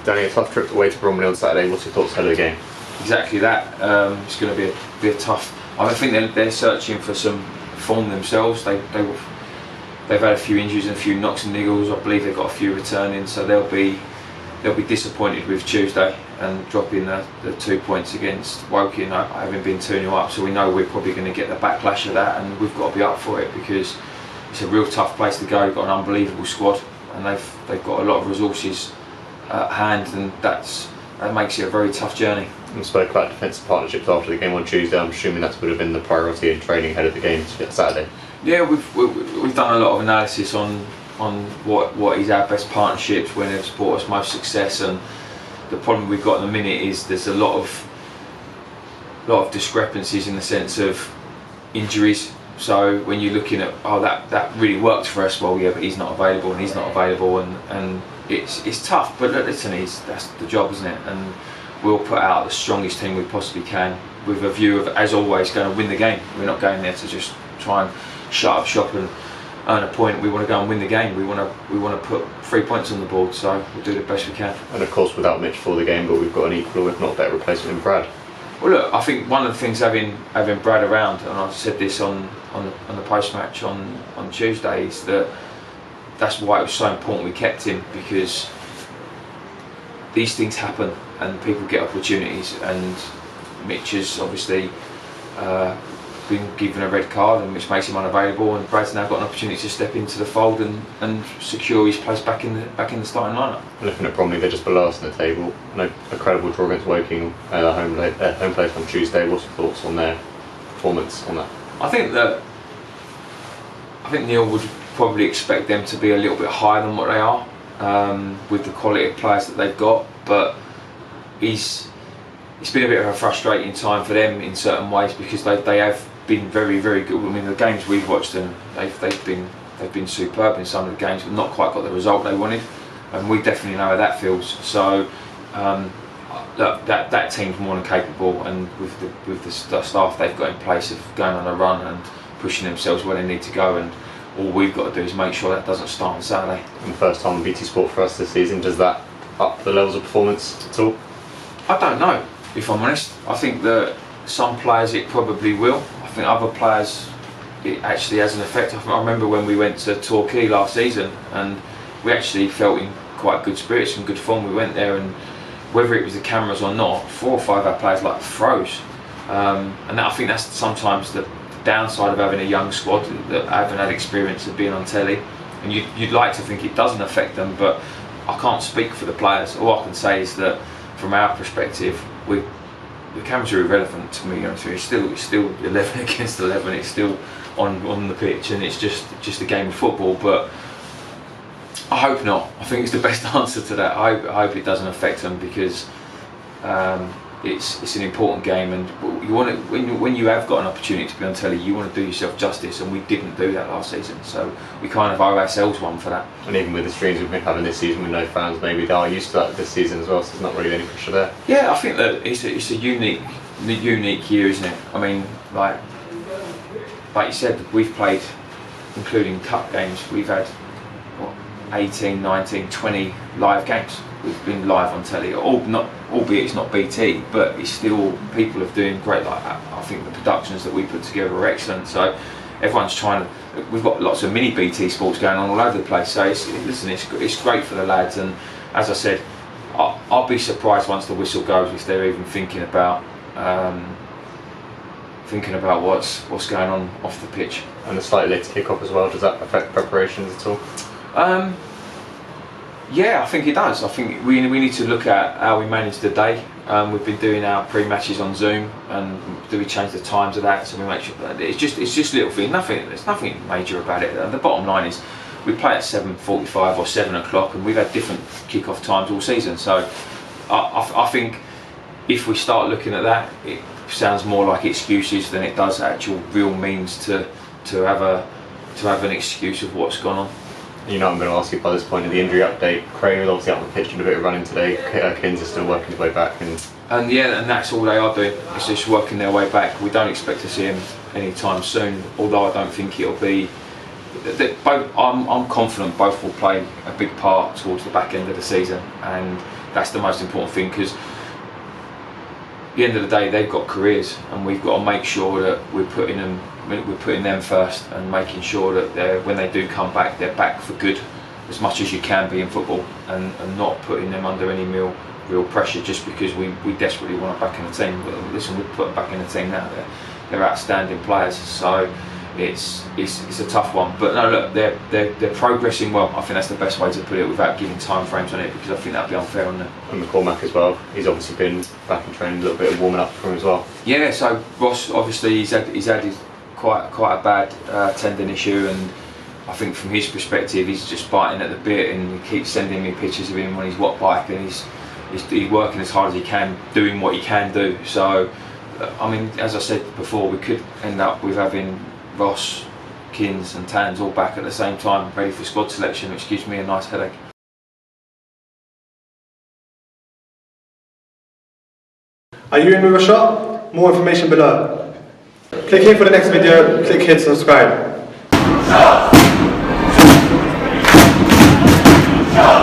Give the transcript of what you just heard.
Danny, a tough trip away to Bromley on Saturday. What's your thoughts ahead of the game? Exactly that. It's going to be a tough. I think they're searching for some form themselves. They've had a few injuries and a few knocks and niggles. I believe they've got a few returning, so they'll be disappointed with Tuesday and dropping the 2 points against Woking, having been 2-0 up. So we know we're probably going to get the backlash of that, and we've got to be up for it because it's a real tough place to go. They've got an unbelievable squad, and they've got a lot of resources at hand, and that makes it a very tough journey. We spoke about defensive partnerships after the game on Tuesday. I'm assuming that would have been the priority in training ahead of the game Saturday. Yeah, we've done a lot of analysis on what is our best partnerships, when they've brought us most success, and the problem we've got at the minute is there's a lot of discrepancies in the sense of injuries. So when you're looking at that really worked for us, well yeah, but he's not available and he's not available, and it's tough. But listen, that's the job, isn't it? And we'll put out the strongest team we possibly can with a view of, as always, going to win the game. We're not going there to just try and shut up shop and earn a point. We want to go and win the game. We want to put 3 points on the board, so we'll do the best we can. And of course, without Mitch for the game, but we've got an equal, if not better, replacement in Brad. Well, look, I think one of the things having Brad around, and I said this on the post match on Tuesday, is that's why it was so important we kept him, because these things happen and people get opportunities, and Mitch has obviously been given a red card, which makes him unavailable, and Brad's now got an opportunity to step into the fold and secure his place back in the starting lineup. Looking at Bromley, they're just below us in the table. A credible draw against Woking, home place on Tuesday. What's your thoughts on their performance on that? I think Neil would probably expect them to be a little bit higher than what they are, with the quality of players that they've got, but it's been a bit of a frustrating time for them in certain ways, because they have been very, very good. I mean, the games we've watched them, they've been superb in some of the games, but not quite got the result they wanted, and we definitely know how that feels. So look, that team's more than capable, and with the staff they've got in place of going on a run and pushing themselves where they need to go, and all we've got to do is make sure that doesn't start on Saturday. And the first time on BT Sport for us this season, does that up the levels of performance at all? I don't know, if I'm honest. I think that some players it probably will. I think other players it actually has an effect. I remember when we went to Torquay last season, and we actually felt in quite good spirits and good form. We went there, and whether it was the cameras or not, 4 or 5 of our players froze. And I think that's sometimes the downside of having a young squad that haven't had experience of being on telly. And you'd like to think it doesn't affect them, but I can't speak for the players. All I can say is that from our perspective, the cameras are irrelevant to me. It's still 11 against 11. It's still on the pitch, and it's just a game of football. But I hope not. I think it's the best answer to that. I hope it doesn't affect them, because it's an important game, and you want to, when you have got an opportunity to be on telly, you want to do yourself justice, and we didn't do that last season, so we kind of owe ourselves one for that. And even with the streams we've been having this season with no fans, maybe they are used to that this season as well, so there's not really any pressure there. Yeah, I think that it's a unique year, isn't it? I mean, like you said, we've played, including cup games, we've had 18, 19, 20 live games. We've been live on telly, albeit it's not BT, but it's still, people are doing great like that. I think the productions that we put together are excellent, so everyone's trying to, we've got lots of mini BT sports going on all over the place, so it's great for the lads. And as I said, I'll be surprised once the whistle goes if they're even thinking about what's going on off the pitch. And the slightly later kick-off as well, does that affect preparations at all? Yeah, I think it does. I think we need to look at how we manage the day. We've been doing our pre-matches on Zoom, and do we change the times of that so we make sure that it's just little things. There's nothing major about it. The bottom line is we play at 7:45 or 7 o'clock, and we've had different kick-off times all season. So I think if we start looking at that, it sounds more like excuses than it does actual real means to have an excuse of what's gone on. You know, I'm going to ask you by this point of the injury update. Craig was obviously out on the pitch doing a bit of running today. Kins is still working his way back, and that's all they are doing. It's just working their way back. We don't expect to see him anytime soon. Although I don't think it'll be. I'm confident both will play a big part towards the back end of the season, and that's the most important thing, because at the end of the day they've got careers, and we've got to make sure that we're putting them first, and making sure that when they do come back, they're back for good as much as you can be in football, and not putting them under any real pressure just because we desperately want them back in the team. But listen, we've put them back in the team now. They're outstanding players, so it's a tough one. But no, look, they're progressing well. I think that's the best way to put it, without giving time frames on it, because I think that'd be unfair on them. And McCormack as well. He's obviously been back in training, a little bit of warming up for him as well. Yeah, so Ross, obviously he's had quite a bad tendon issue, and I think from his perspective he's just biting at the bit, and he keeps sending me pictures of him on his watt bike, and he's working as hard as he can, doing what he can do. So I mean, as I said before, we could end up with having Ross, Kins and Tans all back at the same time, ready for squad selection, which gives me a nice headache. Are you in with a shot? More information below. Click here for the next video, click here to subscribe.